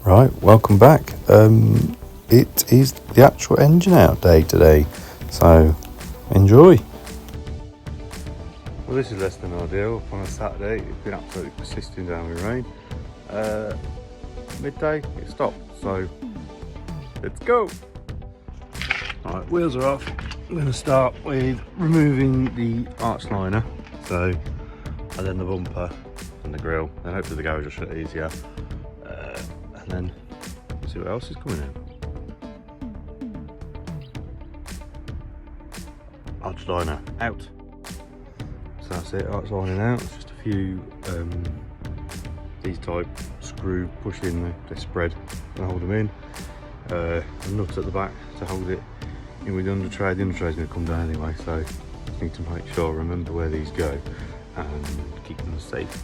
Right, welcome back. It is the actual engine out day today, so enjoy. Well, this is less than ideal on a Saturday. It's been absolutely persisting down with rain. Midday, it stopped, so let's go. Alright, wheels are off. I'm going to start with removing the arch liner, and then the bumper and the grille, then hopefully the garage will shut easier. And then we'll see what else is coming in. Arch liner out. So that's it, arch lining out. It's just a few these type screw push in, they spread and hold them in. A nut at the back to hold it in with the under tray. The under tray is going to come down anyway, so just need to make sure, remember where these go and keep them safe.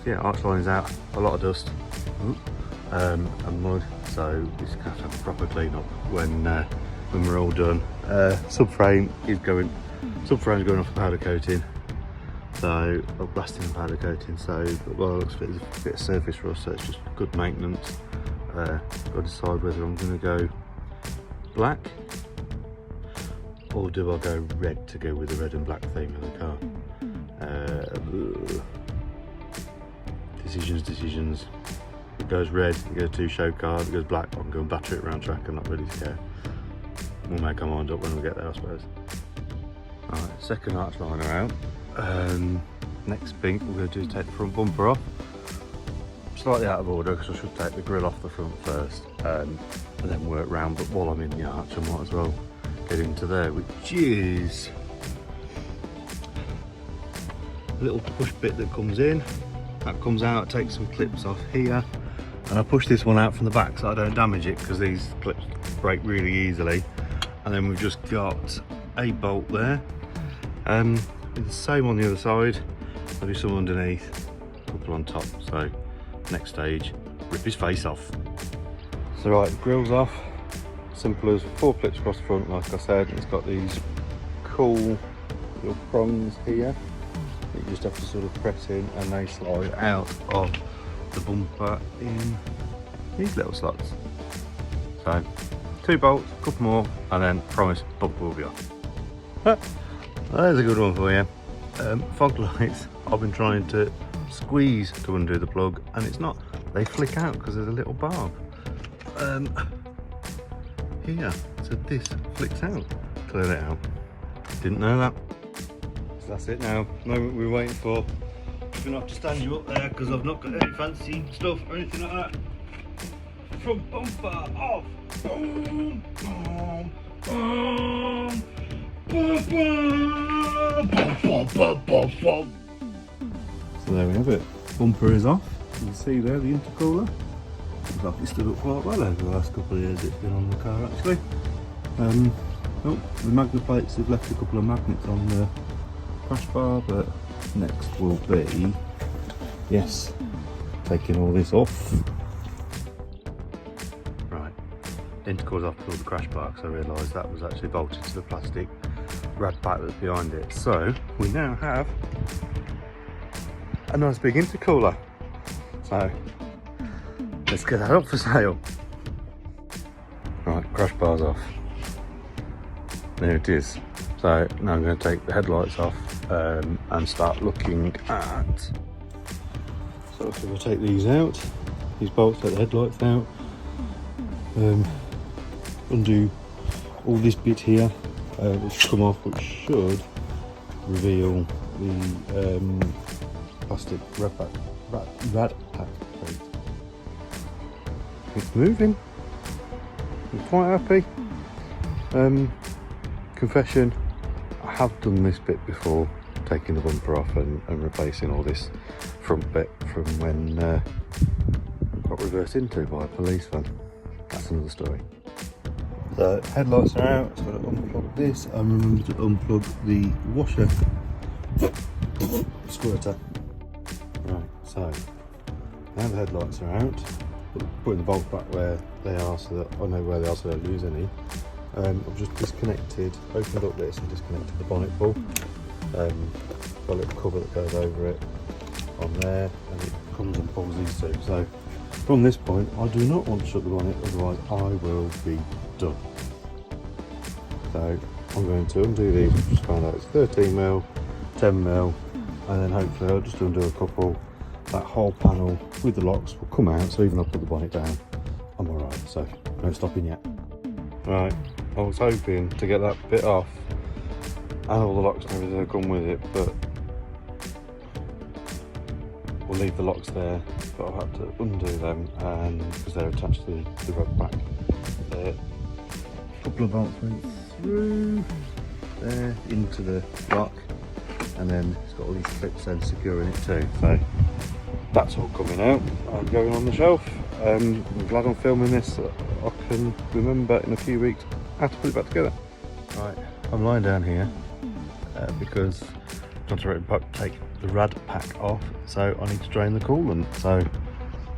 Yeah, arch lining's out, a lot of dust. And mud, so it's going to have a proper clean up when we're all done. Subframe's going off the powder coating, so blasting the powder coating. So well, it looks like there's a bit of surface rust, so it's just good maintenance. Got to decide whether I'm going to go black or do I go red to go with the red and black theme of the car. Decisions. If it goes red, it goes to show car. If it goes black, I can go and batter it around track. I'm not really scared. We'll make our mind up when we get there, I suppose. Alright, second arch liner out. Next thing we're going to do is take the front bumper off. Slightly out of order because I should take the grille off the front first and then work round. But while I'm in the arch, I might as well get into there, which is a little push bit that comes in. That comes out, takes some clips off here, and I push this one out from the back so I don't damage it because these clips break really easily. And then we've just got a bolt there. The same on the other side. There'll be some underneath, a couple on top. So next stage, rip his face off. So right, the grille's off. Simple as 4 clips across the front, like I said. It's got these cool little prongs here. You just have to sort of press in and they slide out of the bumper in these little slots. So 2 bolts, a couple more, and then promise bumper will be off. There's a good one for you. Fog lights, I've been trying to squeeze to undo the plug and it's not. They flick out because there's a little barb here, so this flicks out. Clear it out. Didn't know that. That's it now, the moment we were waiting for. I'm going to have to stand you up there because I've not got any fancy stuff or anything like that. Front bumper off. Boom, boom, boom, boom, boom, boom, boom, boom. So there we have it. Bumper is off. You can see there the intercooler. Looks like it stood up quite well over the last couple of years it's been on the car actually. Oh, the magnet plates have left a couple of magnets on the crash bar, but next will be, yes, taking all this off. Right, intercooler's off to the crash bar because I realised that was actually bolted to the plastic rad pack that's behind it. So we now have a nice big intercooler. So let's get that up for sale. Right, crash bar's off. There it is. So now I'm going to take the headlights off and start looking at. So if I take these out, these bolts, take the headlights out, undo all this bit here, which come off, which should reveal the plastic rad pack. It's moving. I'm quite happy. Confession, I have done this bit before, taking the bumper off and replacing all this front bit from when I got reversed into by a policeman. That's another story. The headlights are out, so I've got to unplug this and remember to unplug the washer squirter. Right, so now the headlights are out, putting the bolts back where they are so that I know where they are so I don't lose any. I've just opened up this and disconnected the bonnet pull. Got a little cover that goes over it on there and it comes and pulls these two. So from this point I do not want to shut the bonnet, otherwise I will be done. So I'm going to undo these. I've just found out it's 13mm, 10mm, and then hopefully I'll just undo a couple. That whole panel with the locks will come out, so even if I put the bonnet down, I'm alright, so no stopping yet. Right, I was hoping to get that bit off and all the locks and everything that come with it, but we'll leave the locks there, but I'll have to undo them, and because they're attached to the rug back there. A couple of bolts went through there into the lock, and then it's got all these clips then securing it too, so that's all coming out and going on the shelf. I'm glad I'm filming this so I can remember in a few weeks how to put it back together. Right, I'm lying down here because I'm trying to take the rad pack off, so I need to drain the coolant. So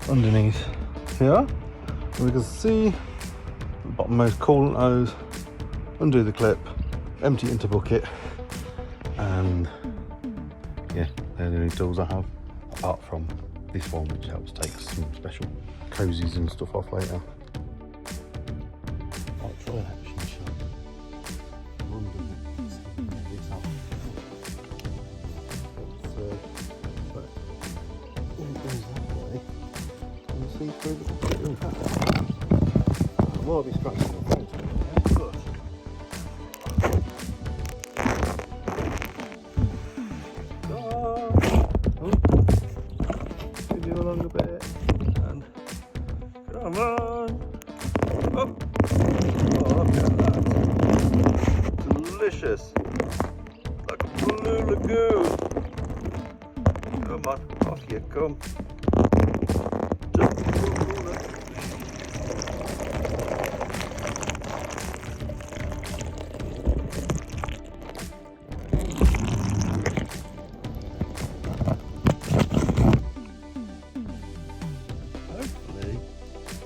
underneath here we can see the bottommost coolant hose, undo the clip, empty it into bucket, and yeah, they're the only tools I have, apart from this one which helps take some special cozies and stuff off later. I'll try an action shot. See through the bucket. In fact, I might be scratching the front, but continue along a bit and come on. Oh, look at that. Delicious. Like a blue lagoon. Come on, off you come.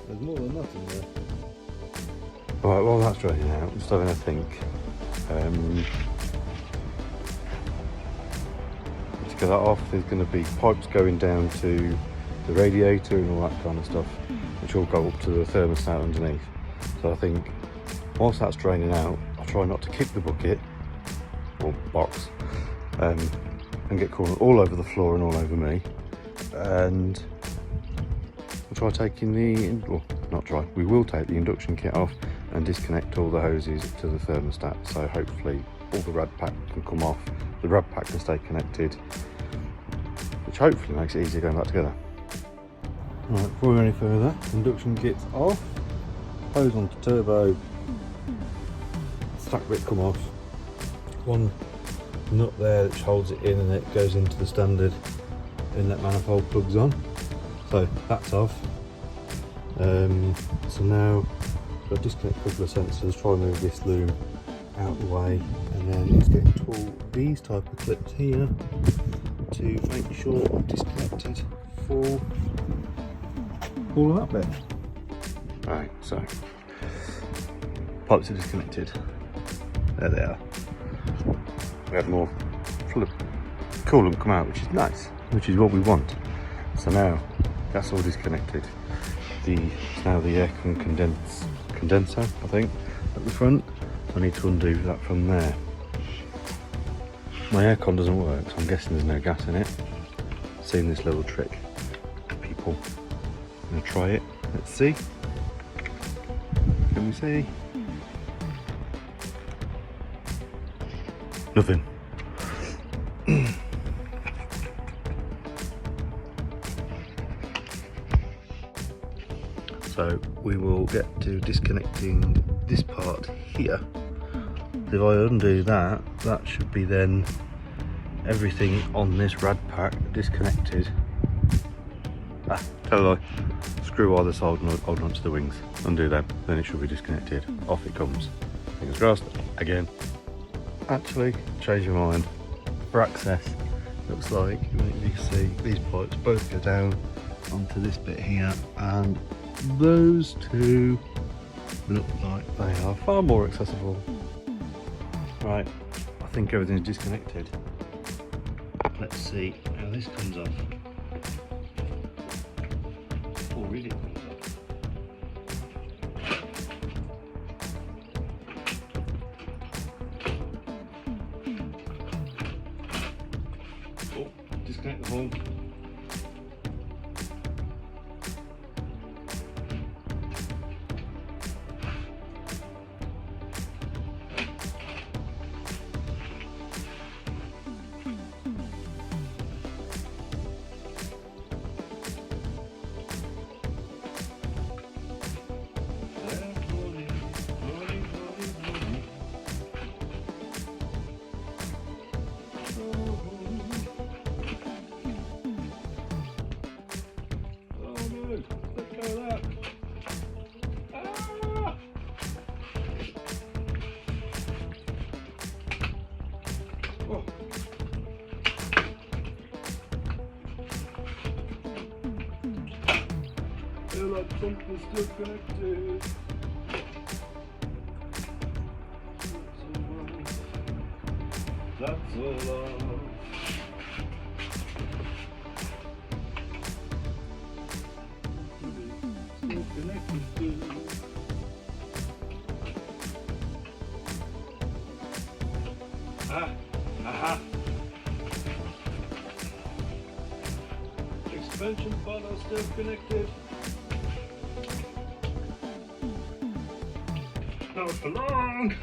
There's more than that in there. Right, well that's draining out, I'm just having a think. To get that off, there's going to be pipes going down to the radiator and all that kind of stuff, which will go up to the thermostat underneath. So I think whilst that's draining out, I'll try not to kick the bucket or box and get coolant all over the floor and all over me. And we'll try taking we will take the induction kit off and disconnect all the hoses to the thermostat, so hopefully all the rad pack can come off, the rad pack can stay connected, which hopefully makes it easier going back together. Right, before we go any further, induction kit's off, hose onto turbo, stack bit come off, one nut there which holds it in and it goes into the standard inlet manifold plugs on. So that's off. So now I'll disconnect a couple of sensors, try and move this loom out of the way, and then it's getting to all these type of clips here to make sure I've disconnected for all of that bit. Right, so pipes are disconnected. There they are. We had more coolant come out, which is nice, which is what we want. So now that's all disconnected. It's now the air condenser, I think, at the front. So I need to undo that from there. My aircon doesn't work, so I'm guessing there's no gas in it. Seen this little trick, people. I'm gonna try it. Let's see. Can we see? Nothing. So we will get to disconnecting this part here. If I undo that, that should be then everything on this rad pack disconnected. Tell a lie. Screw either side and hold on to the wings. Undo them, then it should be disconnected. Off it comes. Fingers crossed. Again. Actually, change my mind. For access, looks like you can see these pipes both go down onto this bit here, and those two look like they are far more accessible. Right, I think everything's disconnected. Let's see how this comes off. Already disconnect the horn. Feel like something's still connected. That's all love. Still connected. Aha. Expansion funnel still connected. Not for long.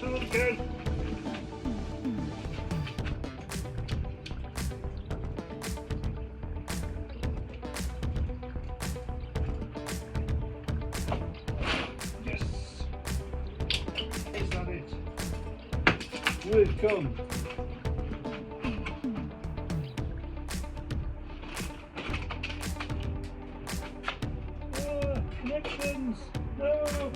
Again. Yes. Is that it? We've come. Connections. No.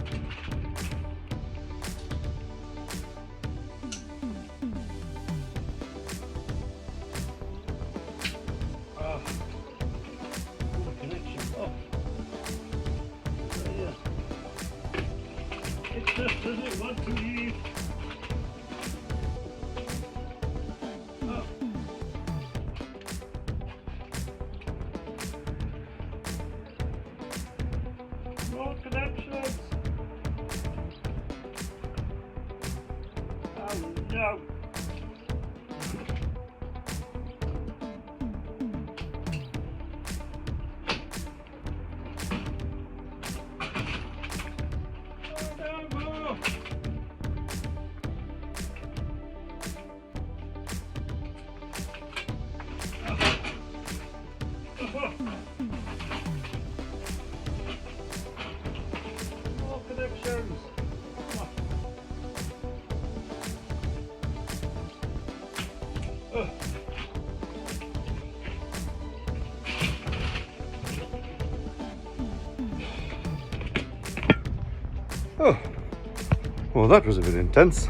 Just doesn't want to leave. Oh. More connections. Oh no. More connections. Oh, well, that was a bit intense,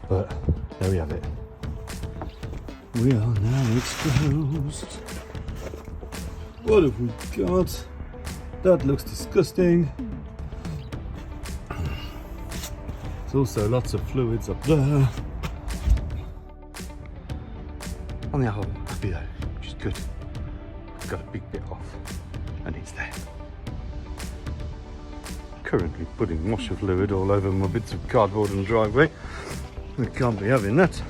but there we have it. We are now exposed. What have we got? That looks disgusting. There's also lots of fluids up there. On the whole, happy though, which is good. I've got a big bit off, and it's there. Currently putting washer fluid all over my bits of cardboard and driveway. I can't be having that.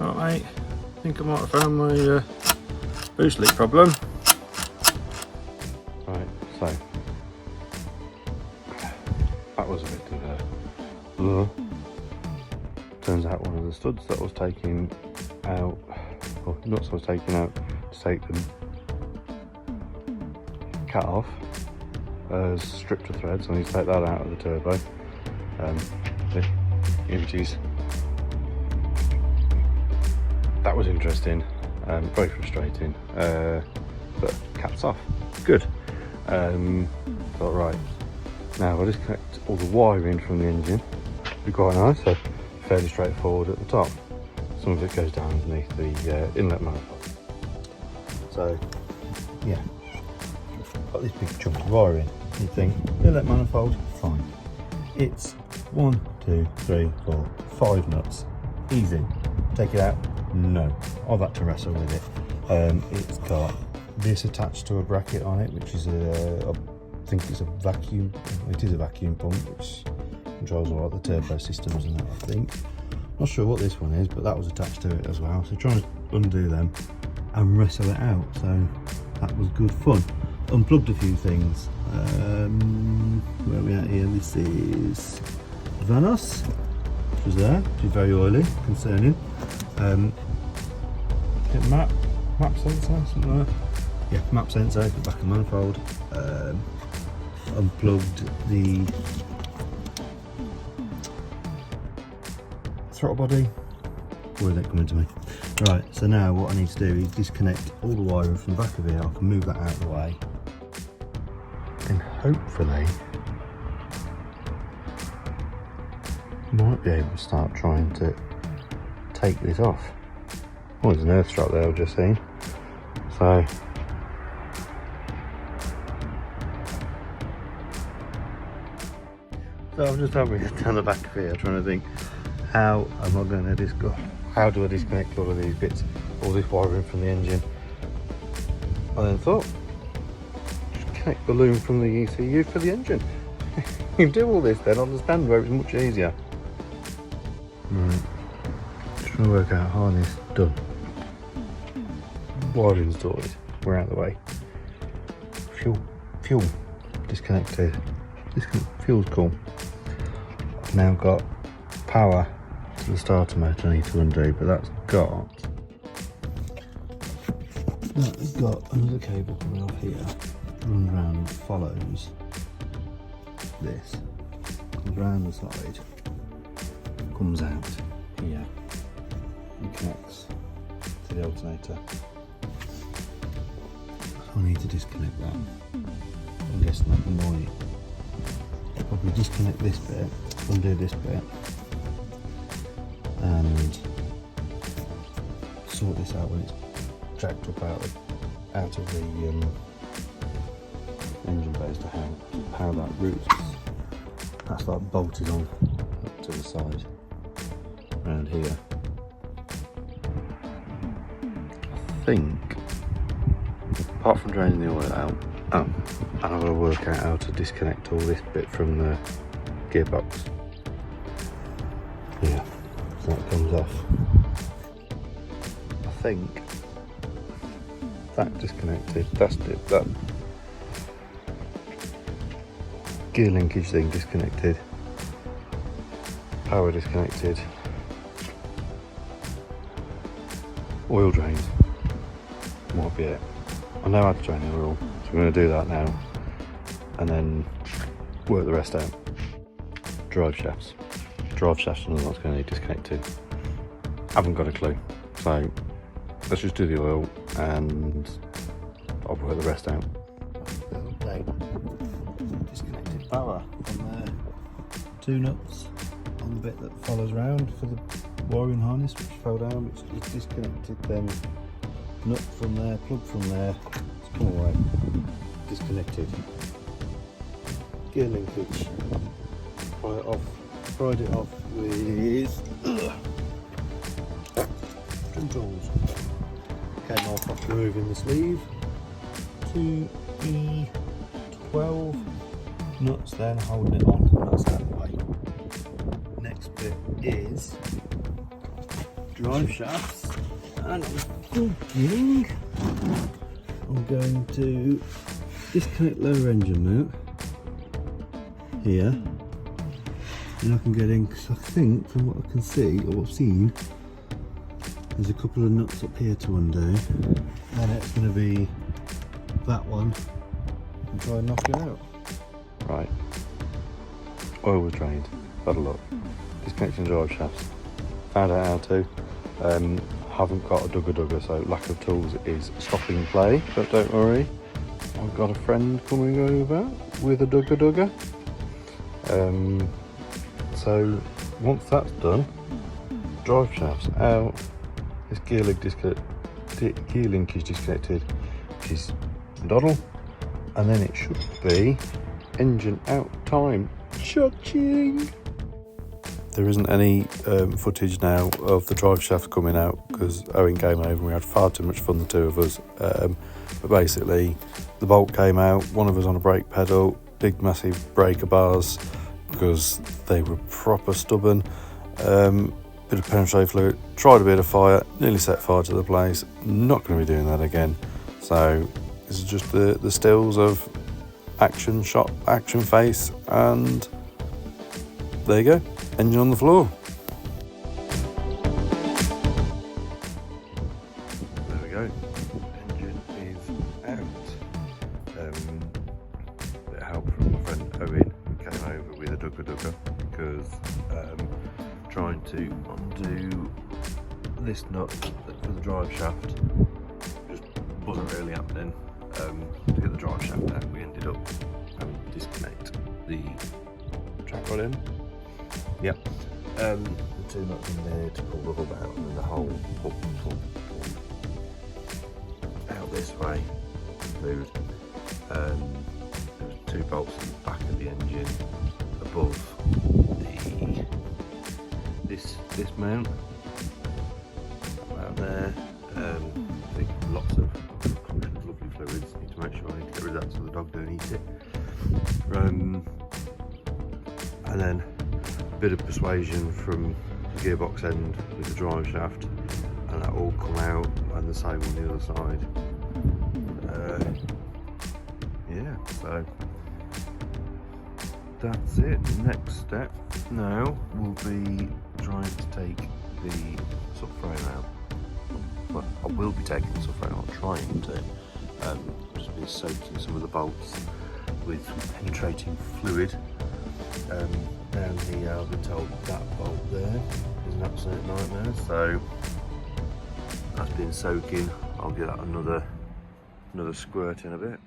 Alright, I think I might have found my boost leak problem. Right, so that was a bit of a turns out one of the studs that was taken out, or nuts I was taking out to take the cat off, has stripped the thread, so I need to take that out of the turbo. The images. That was interesting, very frustrating, but cat's off. Good. Thought, right, Now I'll disconnect all the wiring from the engine. Be quite nice, so fairly straightforward at the top. Some of it goes down underneath the inlet manifold. So yeah, got this big chunk of wiring. You think, inlet manifold, fine. It's 1, 2, 3, 4, 5 nuts. Easy. Take it out? No. I've had to wrestle with it. It's got this attached to a bracket on it, which is I think it's a vacuum. It is a vacuum pump, which controls all the turbo systems and that, I think. Not sure what this one is, but that was attached to it as well. So trying to undo them and wrestle it out. So that was good fun. Unplugged a few things. Where are we at here? This is Vanos, which was there, which is very oily, concerning. Map sensor, something like that. Yeah, map sensor, the back of the manifold. Unplugged the throttle body. Where is that coming to me? Right, so now what I need to do is disconnect all the wiring from the back of here. I can move that out of the way. And hopefully might be able to start trying to take this off. Oh, there's an earth strap there I've just seen. So I'm just having it down the back of here trying to think, how am I going to how do I disconnect all of these bits, all this wiring from the engine? I then thought, just connect the loom from the ECU for the engine. You do all this then on the stand where it's much easier. Right, just trying to work out harness done. Wiring's sorted, we're out of the way. Fuel disconnected. Fuel's cool. I've now got power to the starter motor I need to undo, but that has got another cable coming off here, runs around and follows this, comes around the side, comes out here and connects to the alternator. So I need to disconnect that. I'm guessing that might probably disconnect this bit, undo this bit, and sort this out when it's jacked up out of the engine bay as to how that route that's like bolted on up to the side around here. I think, apart from draining the oil out, and I've got to work out how to disconnect all this bit from the gearbox. Yeah, so that comes off. I think that disconnected, that's it, that gear linkage thing disconnected, power disconnected, oil drains, might be it. I know how to drain the oil, so I'm going to do that now and then work the rest out. Drive shafts and all that's going to need disconnected. Haven't got a clue, so let's just do the oil and I'll work the rest out. Disconnected power from there, 2 nuts on the bit that follows around for the wiring harness which fell down, which is disconnected, then nut from there, plug from there, it's come away, disconnected. Gear linkage, pried it off with trim tools. Came off after removing the sleeve. 2 E12 nuts then holding it on, that's out of the way. Next bit is drive shafts, and I'm going to disconnect lower engine mount here, and I can get in, because I think from what I can see or I've seen there's a couple of nuts up here to undo, and it's going to be that one and try and knock it out. Right, oil was drained, had a look, disconnecting drive shafts, found out how to. Haven't got a dugger, so lack of tools is stopping play, but don't worry, I've got a friend coming over with a dugger. So once that's done, drive shafts out, this gear link is disconnected, which is doddle, and then it should be engine out time. Cha-ching! There isn't any footage now of the drive shaft coming out because Owen came over and we had far too much fun, the two of us. But basically, the bolt came out, one of us on a brake pedal, big massive breaker bars because they were proper stubborn. Bit of penetrating fluid, tried a bit of fire, nearly set fire to the place. Not going to be doing that again. So this is just the stills of action shot, action face, and there you go, engine on the floor. There we go, engine is out. Bit of help from my friend Owen, who came over with a dugger because trying to undo this nut for the drive shaft just wasn't really happening. To get the drive shaft out, we ended up having to disconnect the track rod in. Yep. The two nuts in there to pull the hub out, and then the whole hub pulled out this way. Moved. There was two bolts in the back of the engine above this mount out there. I think lots of lovely fluids. Need to make sure I need to get rid of that so the dog don't eat it. And then a bit of persuasion from the gearbox end with the drive shaft, and that all come out, and the same on the other side. Yeah, so that's it. The next step now will be trying to take the subframe out. Well, I will be taking the subframe out, trying to. I've just been soaking some of the bolts with penetrating fluid. Down here I've been told that bolt there is an absolute nightmare, so that's been soaking. I'll give that another squirt in a bit.